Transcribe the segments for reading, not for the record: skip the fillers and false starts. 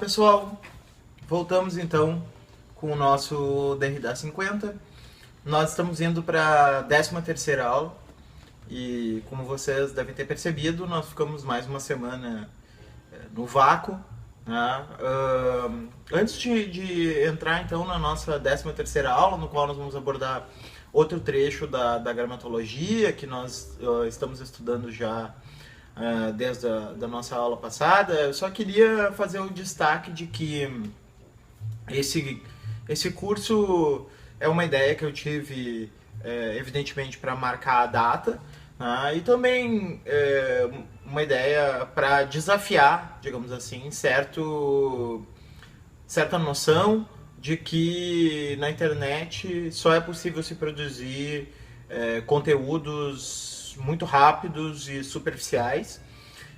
pessoal, voltamos então com o nosso Derrida 50. Nós estamos indo para a 13ª aula e, como vocês devem ter percebido, nós ficamos mais uma semana no vácuo, né? Antes de entrar então na nossa 13ª aula, no qual nós vamos abordar outro trecho da gramatologia que nós estamos estudando já desde a nossa aula passada, eu só queria fazer o destaque de que esse curso é uma ideia que eu tive, evidentemente, para marcar a data, né? E também uma ideia para desafiar, digamos assim, certa noção de que na internet só é possível se produzir conteúdos muito rápidos e superficiais,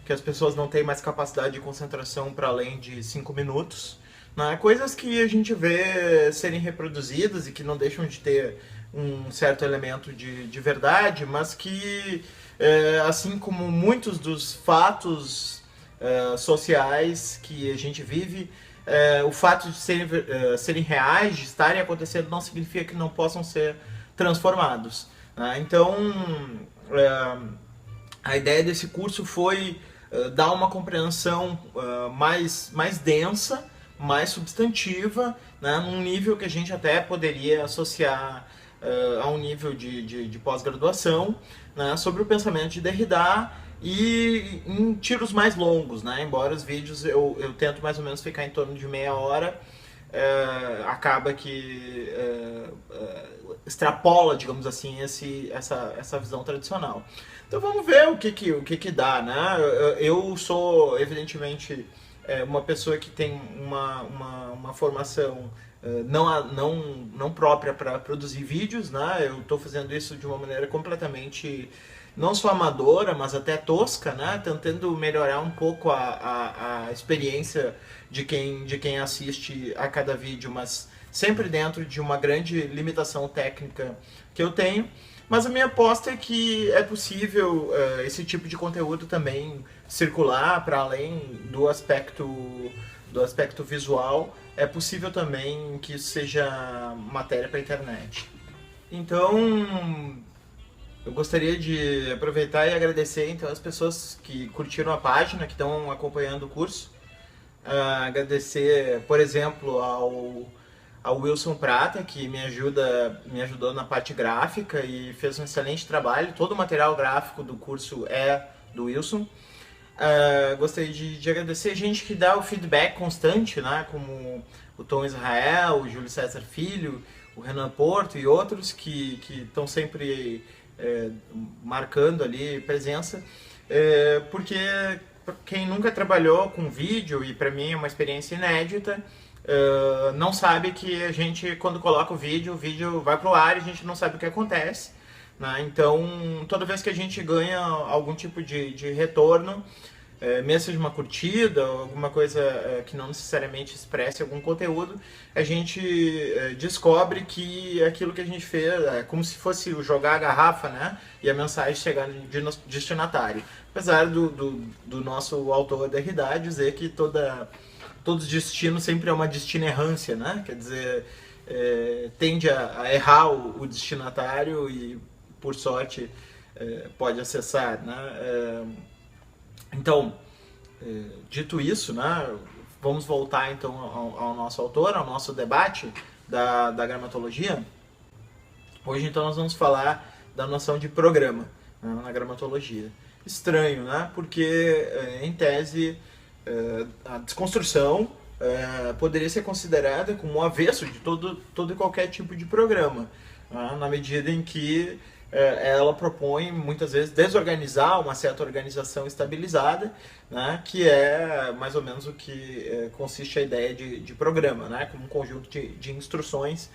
que as pessoas não têm mais capacidade de concentração para além de 5 minutos, né? Coisas que a gente vê serem reproduzidas e que não deixam de ter um certo elemento de verdade, mas que, assim como muitos dos fatos sociais que a gente vive, o fato de serem reais, de estarem acontecendo, não significa que não possam ser transformados, né? Então, a ideia desse curso foi dar uma compreensão mais densa, mais substantiva, né, num nível que a gente até poderia associar a um nível de pós-graduação, né, sobre o pensamento de Derrida e em tiros mais longos, né, embora os vídeos eu tento mais ou menos ficar em torno de meia hora, acaba que extrapola, digamos assim, essa visão tradicional. Então vamos ver o que dá, né? Eu sou, evidentemente, uma pessoa que tem uma formação não própria para produzir vídeos, né? Eu estou fazendo isso de uma maneira completamente, não só amadora, mas até tosca, né? Tentando melhorar um pouco a experiência de quem assiste a cada vídeo, mas sempre dentro de uma grande limitação técnica que eu tenho. Mas a minha aposta é que é possível esse tipo de conteúdo também circular para além do aspecto visual. É possível também que isso seja matéria para a internet. Então, eu gostaria de aproveitar e agradecer então as pessoas que curtiram a página, que estão acompanhando o curso. Agradecer, por exemplo, ao Wilson Prata, que me ajudou na parte gráfica e fez um excelente trabalho. Todo o material gráfico do curso é do Wilson. Gostaria de agradecer gente que dá o feedback constante, né, como o Tom Israel, o Júlio César Filho, o Renan Porto e outros que estão sempre marcando ali presença, porque quem nunca trabalhou com vídeo, e para mim é uma experiência inédita, não sabe que a gente, quando coloca o vídeo vai pro ar e a gente não sabe o que acontece, né? Então, toda vez que a gente ganha algum tipo de retorno, mesmo seja uma curtida, alguma coisa que não necessariamente expresse algum conteúdo, a gente descobre que aquilo que a gente fez é como se fosse jogar a garrafa, né? E a mensagem chegar no destinatário. Apesar do nosso autor Derrida dizer que todo destino sempre é uma destina-errância, né? Quer dizer, tende a errar o destinatário e, por sorte, pode acessar, né? Então, dito isso, né, vamos voltar então ao nosso autor, ao nosso debate da gramatologia. Hoje então nós vamos falar da noção de programa, né, na gramatologia. Estranho, né? Porque em tese a desconstrução poderia ser considerada como o avesso de todo e qualquer tipo de programa, né, na medida em que ela propõe muitas vezes desorganizar uma certa organização estabilizada, né, que é mais ou menos o que consiste a ideia de programa, né, como um conjunto de instruções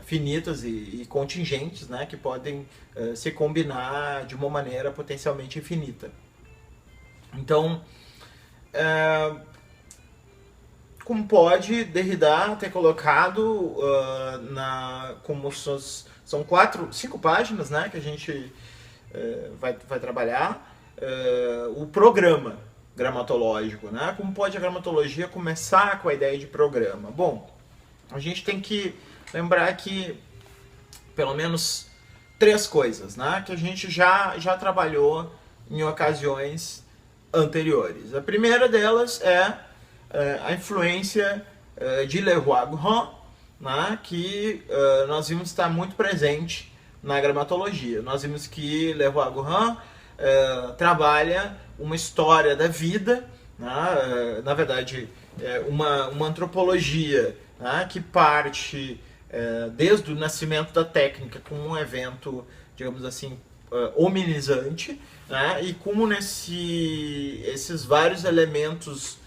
finitas e contingentes, né, que podem se combinar de uma maneira potencialmente infinita. Então, como pode Derrida ter colocado como são 5 páginas, né, que a gente vai trabalhar, o programa, gramatológico, né? Como pode a gramatologia começar com a ideia de programa? Bom, a gente tem que lembrar que pelo menos 3 coisas, né? Que a gente já trabalhou em ocasiões anteriores. A primeira delas é a influência de Leroy-Gourhan, né? Que nós vimos estar muito presente na gramatologia. Nós vimos que Leroy-Gourhan trabalha uma história da vida, né? Na verdade, uma antropologia, né? Que parte desde o nascimento da técnica como um evento, digamos assim, hominizante, né? E como esses vários elementos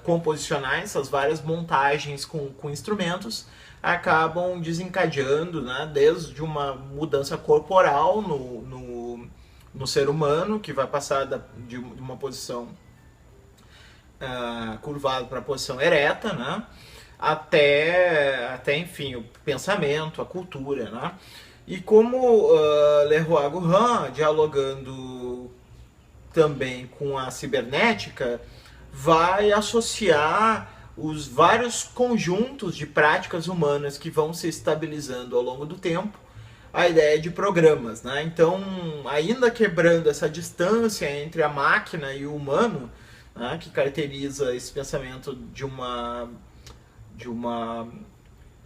composicionais, essas várias montagens com instrumentos, acabam desencadeando, né? Desde uma mudança corporal no ser humano, que vai passar de uma posição curvada para a posição ereta, né? Até, enfim, o pensamento, a cultura, né? E como Leroy-Gourhan, dialogando também com a cibernética, vai associar os vários conjuntos de práticas humanas que vão se estabilizando ao longo do tempo a ideia de programas, né? Então, ainda quebrando essa distância entre a máquina e o humano, né, que caracteriza esse pensamento de uma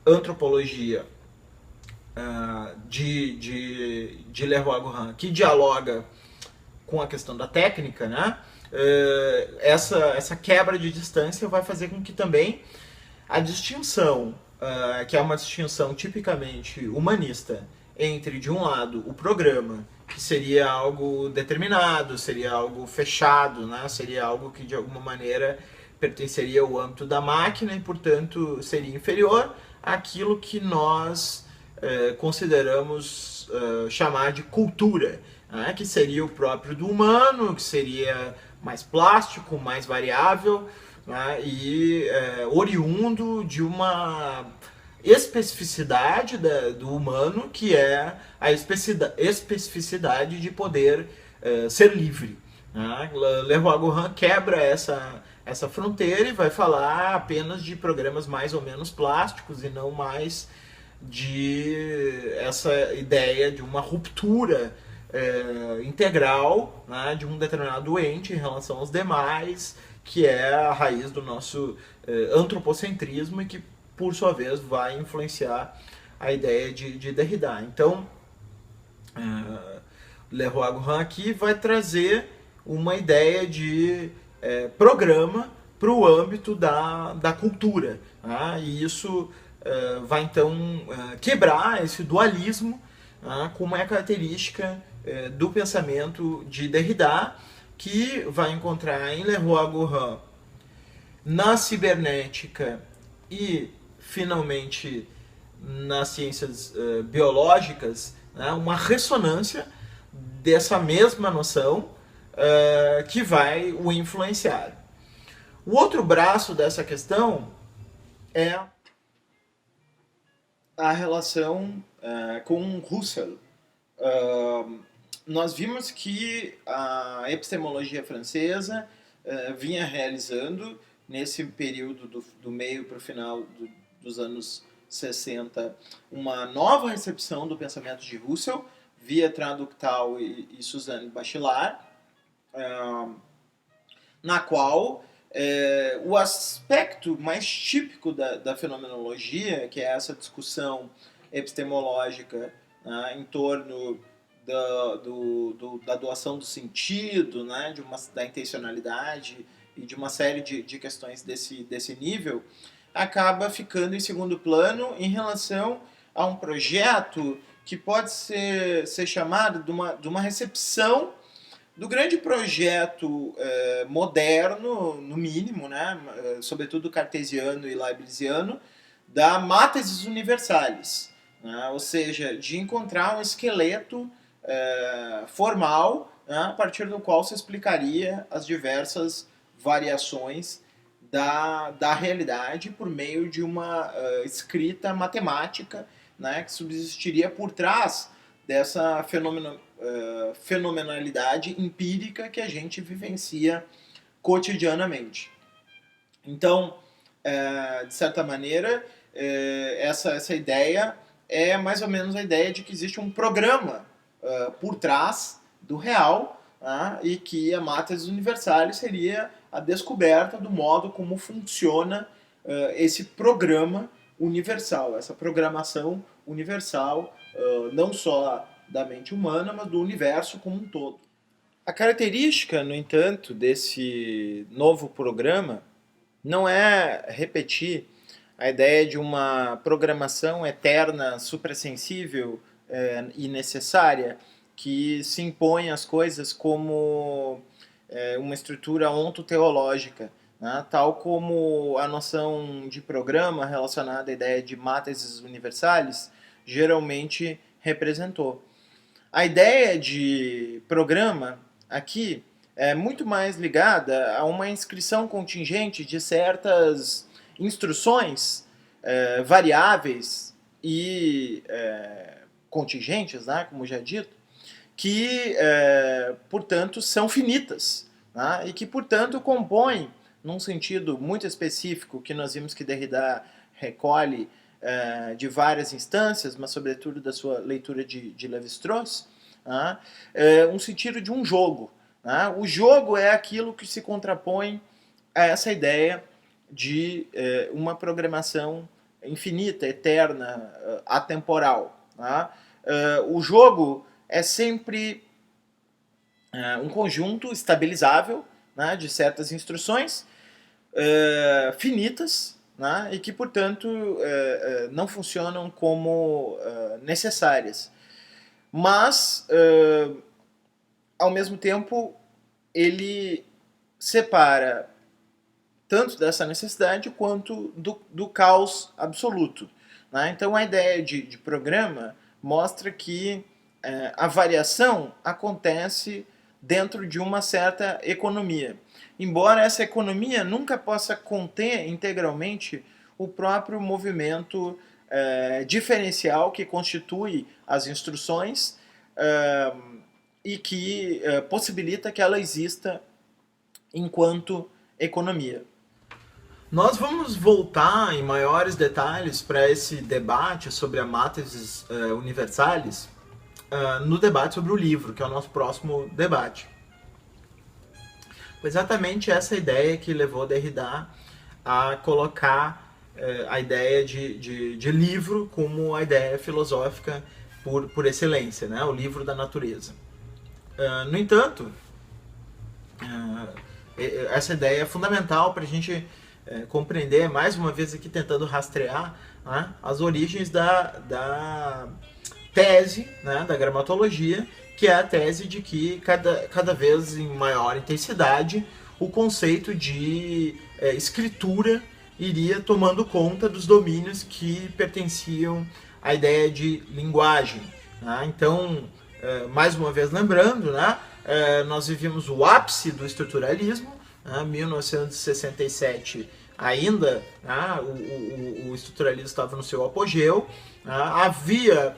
antropologia de Leroy-Gourhan, que dialoga com a questão da técnica, né? Essa quebra de distância vai fazer com que também a distinção, que é uma distinção tipicamente humanista, entre, de um lado, o programa, que seria algo determinado, seria algo fechado, né? Seria algo que, de alguma maneira, pertenceria ao âmbito da máquina e, portanto, seria inferior àquilo que nós consideramos chamar de cultura, né? Que seria o próprio do humano, que seria mais plástico, mais variável, né? E oriundo de uma especificidade do humano, que é a especificidade de poder ser livre, né? Leroy-Gourhan quebra essa fronteira e vai falar apenas de programas mais ou menos plásticos e não mais de essa ideia de uma ruptura integral, né, de um determinado ente em relação aos demais, que é a raiz do nosso antropocentrismo e que, por sua vez, vai influenciar a ideia de Derrida. Então, Leroy-Gourhan aqui vai trazer uma ideia de programa para o âmbito da cultura, tá? E isso vai então quebrar esse dualismo, como é característica do pensamento de Derrida, que vai encontrar em Leroy-Gourhan, na cibernética e, finalmente, nas ciências biológicas, né, uma ressonância dessa mesma noção que vai o influenciar. O outro braço dessa questão é a relação com Husserl. Nós vimos que a epistemologia francesa vinha realizando, nesse período do meio para o final dos anos 60, uma nova recepção do pensamento de Husserl, via Traductal e Suzanne Bachelard, na qual o aspecto mais típico da fenomenologia, que é essa discussão epistemológica, né, em torno da doação do sentido, né, da intencionalidade e de uma série de questões desse nível, acaba ficando em segundo plano em relação a um projeto que pode ser chamado de uma recepção do grande projeto moderno, no mínimo, né, sobretudo cartesiano e leibniziano, da Mathesis Universalis, né, ou seja, de encontrar um esqueleto formal, né, a partir do qual se explicaria as diversas variações da realidade por meio de uma escrita matemática, né, que subsistiria por trás dessa fenomenalidade empírica que a gente vivencia cotidianamente. Então, de certa maneira, essa ideia é mais ou menos a ideia de que existe um programa por trás do real, e que a Matrix Universalis seria a descoberta do modo como funciona esse programa universal, essa programação universal, não só da mente humana, mas do universo como um todo. A característica, no entanto, desse novo programa não é repetir a ideia de uma programação eterna, suprassensível e necessária, que se impõe às coisas como uma estrutura ontoteológica, né? Tal como a noção de programa relacionada à ideia de matrizes universais geralmente representou. A ideia de programa aqui é muito mais ligada a uma inscrição contingente de certas instruções variáveis e contingentes, né, como já dito, que, portanto, são finitas, né, e que, portanto, compõem, num sentido muito específico, que nós vimos que Derrida recolhe de várias instâncias, mas sobretudo da sua leitura de Lévi-Strauss, um sentido de um jogo. O jogo é aquilo que se contrapõe a essa ideia de uma programação infinita, eterna, atemporal. O jogo é sempre um conjunto estabilizável, de certas instruções finitas, e que, portanto, não funcionam como necessárias. Mas, ao mesmo tempo, ele separa tanto dessa necessidade quanto do caos absoluto. Então, a ideia de programa mostra que a variação acontece dentro de uma certa economia. Embora essa economia nunca possa conter integralmente o próprio movimento diferencial que constitui as instruções e que possibilita que ela exista enquanto economia. Nós vamos voltar em maiores detalhes para esse debate sobre a Matrizes Universalis no debate sobre o livro, que é o nosso próximo debate. Foi exatamente essa ideia que levou Derrida a colocar a ideia de livro como a ideia filosófica por excelência, né? O livro da natureza. No entanto, essa ideia é fundamental para a gente compreender, mais uma vez aqui tentando rastrear as origens da tese, da gramatologia, que é a tese de que cada vez em maior intensidade o conceito de escritura iria tomando conta dos domínios que pertenciam à ideia de linguagem. Então, mais uma vez lembrando, nós vivíamos o ápice do estruturalismo, 1967 ainda, o estruturalismo estava no seu apogeu, havia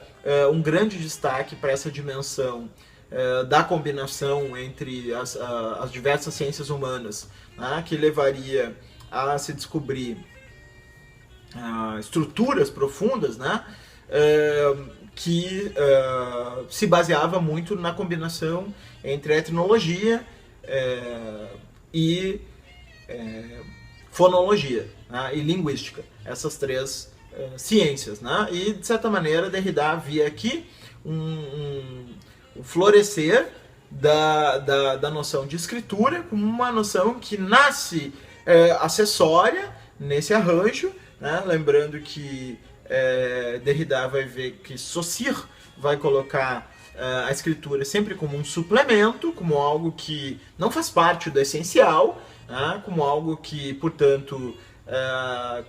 um grande destaque para essa dimensão da combinação entre as diversas ciências humanas, que levaria a se descobrir estruturas profundas, que se baseava muito na combinação entre a etnologia e fonologia, e linguística, essas três ciências. E, de certa maneira, Derrida via aqui um florescer da noção de escritura como uma noção que nasce acessória nesse arranjo, lembrando que Derrida vai ver que Saussure vai colocar a escritura sempre como um suplemento, como algo que não faz parte do essencial, como algo que, portanto,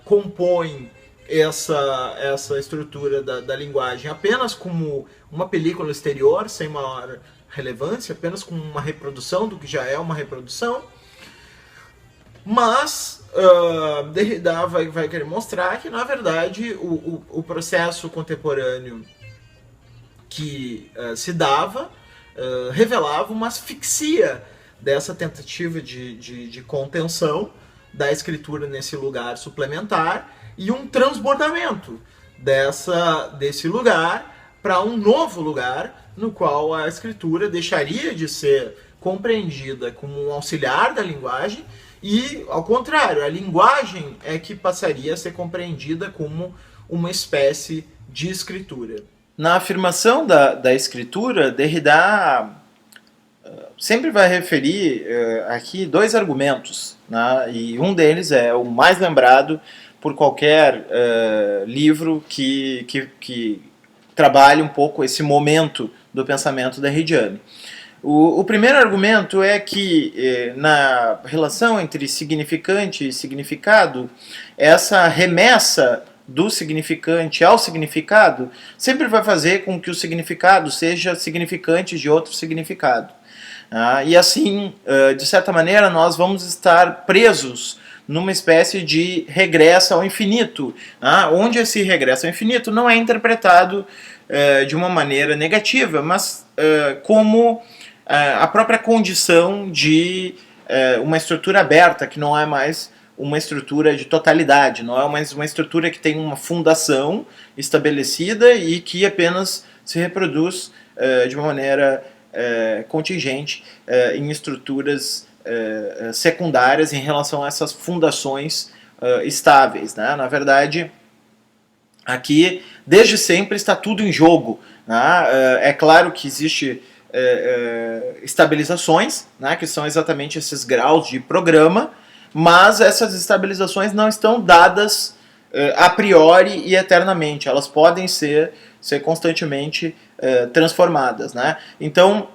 compõe essa estrutura da linguagem apenas como uma película exterior, sem maior relevância, apenas como uma reprodução do que já é uma reprodução. Mas Derrida vai querer mostrar que, na verdade, o processo contemporâneo que se dava revelava uma asfixia dessa tentativa de contenção da escritura nesse lugar suplementar e um transbordamento desse lugar para um novo lugar no qual a escritura deixaria de ser compreendida como um auxiliar da linguagem e, ao contrário, a linguagem é que passaria a ser compreendida como uma espécie de escritura. Na afirmação da escritura, Derrida sempre vai referir aqui dois argumentos, né? E um deles é o mais lembrado por qualquer livro que trabalhe um pouco esse momento do pensamento derridiano. O primeiro argumento é que na relação entre significante e significado, essa remessa do significante ao significado sempre vai fazer com que o significado seja significante de outro significado. E assim, de certa maneira, nós vamos estar presos numa espécie de regresso ao infinito, onde esse regresso ao infinito não é interpretado de uma maneira negativa, mas como a própria condição de uma estrutura aberta, que não é mais uma estrutura de totalidade, não é mais uma estrutura que tem uma fundação estabelecida e que apenas se reproduz de uma maneira contingente em estruturas secundárias em relação a essas fundações estáveis, né? Na verdade, aqui, desde sempre, está tudo em jogo, né? É claro que existe estabilizações, né, que são exatamente esses graus de programa, mas essas estabilizações não estão dadas a priori e eternamente, elas podem ser constantemente transformadas, né? Então,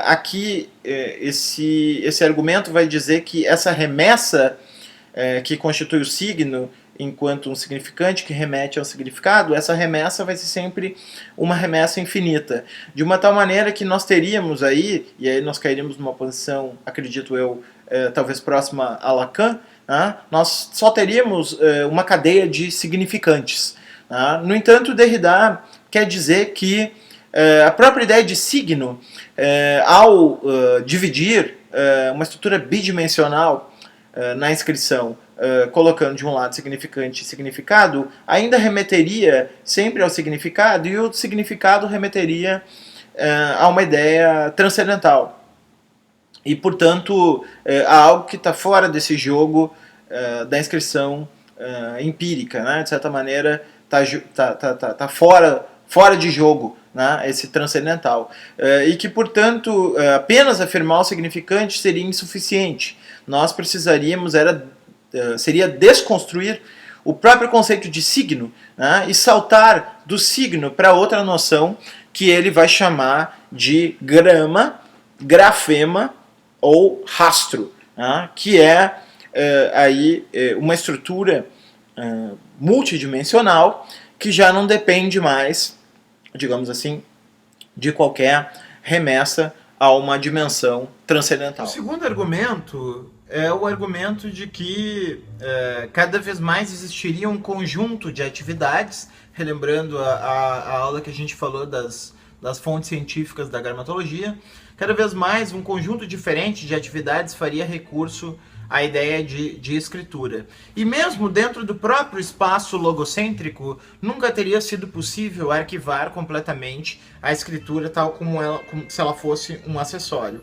aqui esse argumento vai dizer que essa remessa que constitui o signo enquanto um significante que remete ao significado, essa remessa vai ser sempre uma remessa infinita, de uma tal maneira que nós teríamos aí, e aí nós cairíamos numa posição, acredito eu, talvez próxima a Lacan, nós só teríamos uma cadeia de significantes. No entanto, Derrida quer dizer que a própria ideia de signo, ao dividir uma estrutura bidimensional na inscrição, colocando de um lado significante e significado, ainda remeteria sempre ao significado, e o significado remeteria a uma ideia transcendental. E, portanto, a algo que está fora desse jogo da inscrição empírica, né? De certa maneira, está fora de jogo, né? Esse transcendental. E que, portanto, apenas afirmar o significante seria insuficiente. Nós precisaríamos seria desconstruir o próprio conceito de signo, né, e saltar do signo para outra noção que ele vai chamar de grama, grafema ou rastro, né, que é aí uma estrutura multidimensional que já não depende mais, digamos assim, de qualquer remessa a uma dimensão transcendental. O segundo argumento é o argumento de que cada vez mais existiria um conjunto de atividades, relembrando a aula que a gente falou das fontes científicas da gramatologia, cada vez mais um conjunto diferente de atividades faria recurso à ideia de escritura. E mesmo dentro do próprio espaço logocêntrico, nunca teria sido possível arquivar completamente a escritura tal como se ela fosse um acessório.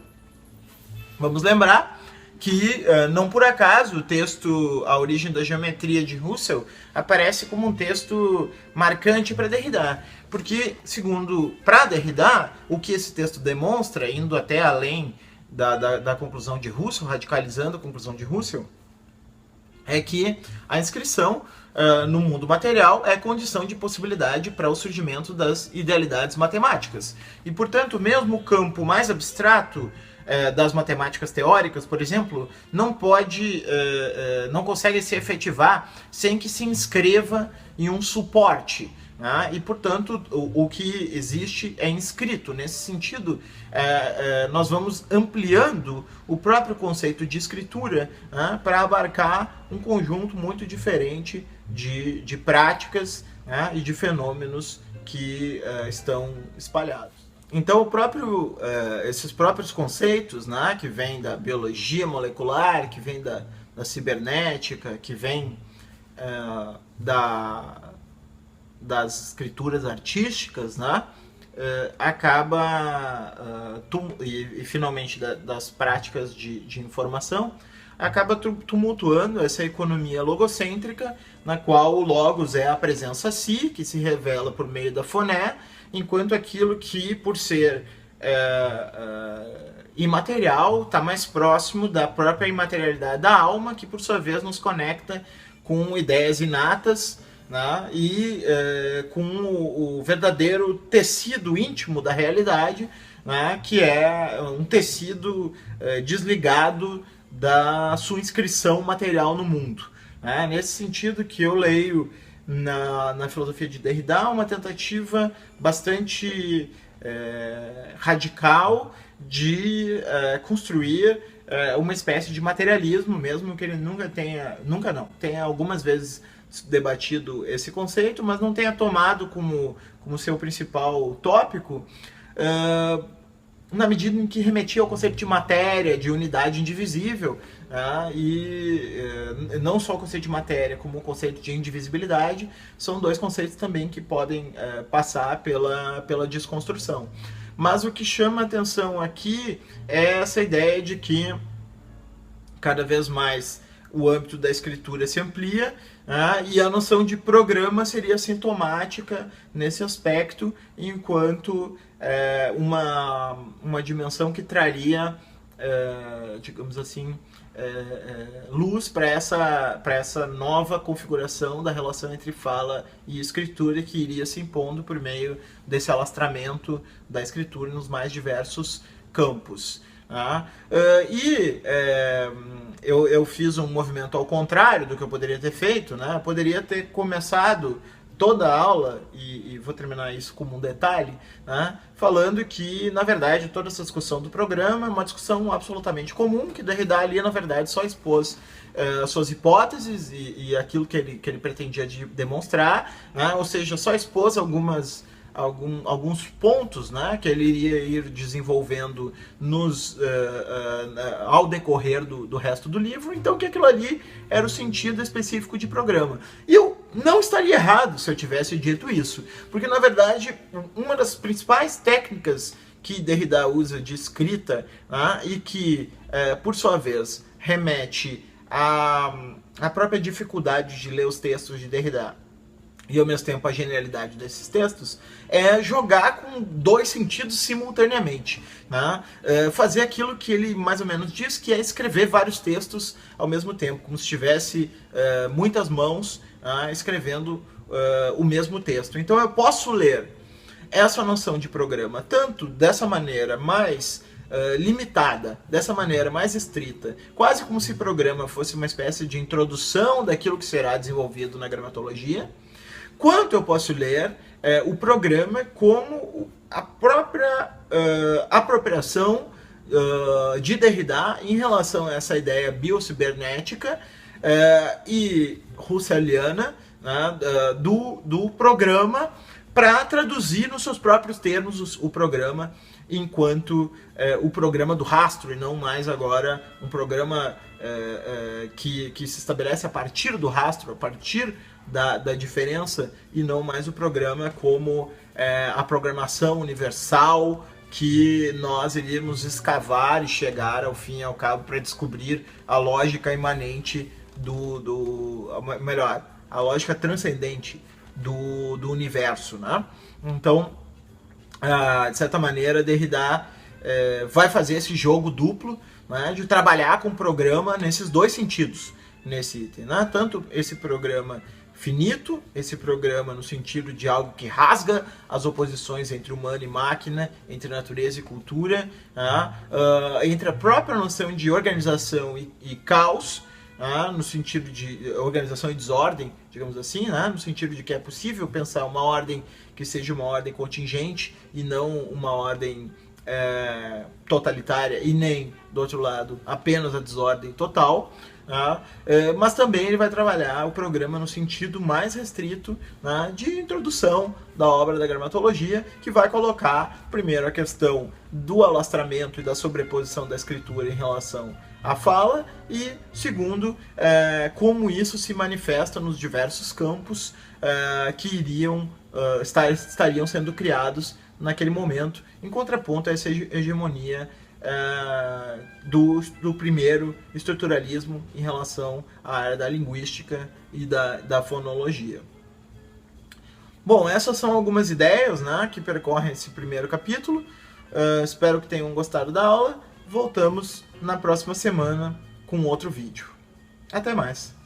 Vamos lembrar que, não por acaso, o texto A Origem da Geometria de Russell aparece como um texto marcante para Derrida. Porque, para Derrida, o que esse texto demonstra, indo até além da conclusão de Russell, radicalizando a conclusão de Russell, é que a inscrição no mundo material é condição de possibilidade para o surgimento das idealidades matemáticas. E, portanto, mesmo o campo mais abstrato das matemáticas teóricas, por exemplo, não consegue se efetivar sem que se inscreva em um suporte, né? E, portanto, o que existe é inscrito. Nesse sentido, nós vamos ampliando o próprio conceito de escritura, né, para abarcar um conjunto muito diferente de práticas, né, e de fenômenos que estão espalhados. Então, esses próprios conceitos, né, que vêm da biologia molecular, que vêm da cibernética, que vêm das escrituras artísticas, né, e finalmente das práticas de informação, acaba tumultuando essa economia logocêntrica, na qual o logos é a presença si, que se revela por meio da foné, enquanto aquilo que, por ser imaterial, está mais próximo da própria imaterialidade da alma, que por sua vez nos conecta com ideias inatas, né, e com o verdadeiro tecido íntimo da realidade, né, que é um tecido desligado da sua inscrição material no mundo. Né? Nesse sentido que eu leio na filosofia de Derrida uma tentativa bastante radical de construir uma espécie de materialismo, mesmo que ele tenha algumas vezes debatido esse conceito, mas não tenha tomado como seu principal tópico, na medida em que remetia ao conceito de matéria, de unidade indivisível, e não só o conceito de matéria, como o conceito de indivisibilidade, são dois conceitos também que podem passar pela desconstrução. Mas o que chama a atenção aqui é essa ideia de que cada vez mais o âmbito da escritura se amplia, e a noção de programa seria sintomática nesse aspecto, enquanto uma dimensão que traria, digamos assim, luz para essa nova configuração da relação entre fala e escritura, que iria se impondo por meio desse alastramento da escritura nos mais diversos campos. Eu fiz um movimento ao contrário do que eu poderia ter feito, né? Eu poderia ter começado toda a aula, e vou terminar isso como um detalhe, né, falando que, na verdade, toda essa discussão do programa é uma discussão absolutamente comum, que Derrida ali, na verdade, só expôs suas hipóteses e aquilo que ele pretendia demonstrar, né, ou seja, só expôs alguns pontos, né, que ele iria ir desenvolvendo ao decorrer do resto do livro, então que aquilo ali era o sentido específico de programa. E eu não estaria errado se eu tivesse dito isso, porque na verdade uma das principais técnicas que Derrida usa de escrita, né, e que por sua vez remete à própria dificuldade de ler os textos de Derrida e ao mesmo tempo a genialidade desses textos, é jogar com dois sentidos simultaneamente, né? Fazer aquilo que ele mais ou menos diz, que é escrever vários textos ao mesmo tempo, como se tivesse muitas mãos escrevendo o mesmo texto. Então eu posso ler essa noção de programa tanto dessa maneira mais limitada, dessa maneira mais estrita, quase como se programa fosse uma espécie de introdução daquilo que será desenvolvido na gramatologia, quanto eu posso ler o programa como a própria apropriação de Derrida em relação a essa ideia biocibernética e russelliana, né, do programa, para traduzir nos seus próprios termos o programa enquanto o programa do rastro, e não mais agora um programa que se estabelece a partir do rastro, a partir da diferença, e não mais o programa como a programação universal que nós iríamos escavar e chegar ao fim e ao cabo para descobrir a lógica imanente melhor, a lógica transcendente do universo, né? Então, de certa maneira, Derrida vai fazer esse jogo duplo, né, de trabalhar com o programa nesses dois sentidos, nesse item, né? Tanto esse programa finito, esse programa no sentido de algo que rasga as oposições entre humano e máquina, entre natureza e cultura, né? Entre a própria noção de organização e caos, no sentido de organização e desordem, digamos assim, no sentido de que é possível pensar uma ordem que seja uma ordem contingente e não uma ordem totalitária, e nem, do outro lado, apenas a desordem total, Tá? Mas também ele vai trabalhar o programa no sentido mais restrito, né, de introdução da obra da gramatologia, que vai colocar primeiro a questão do alastramento e da sobreposição da escritura em relação à fala e segundo, como isso se manifesta nos diversos campos que estariam sendo criados naquele momento, em contraponto a essa hegemonia do primeiro estruturalismo em relação à área da linguística e da fonologia. Bom, essas são algumas ideias, né, que percorrem esse primeiro capítulo. Espero que tenham gostado da aula. Voltamos na próxima semana com outro vídeo. Até mais!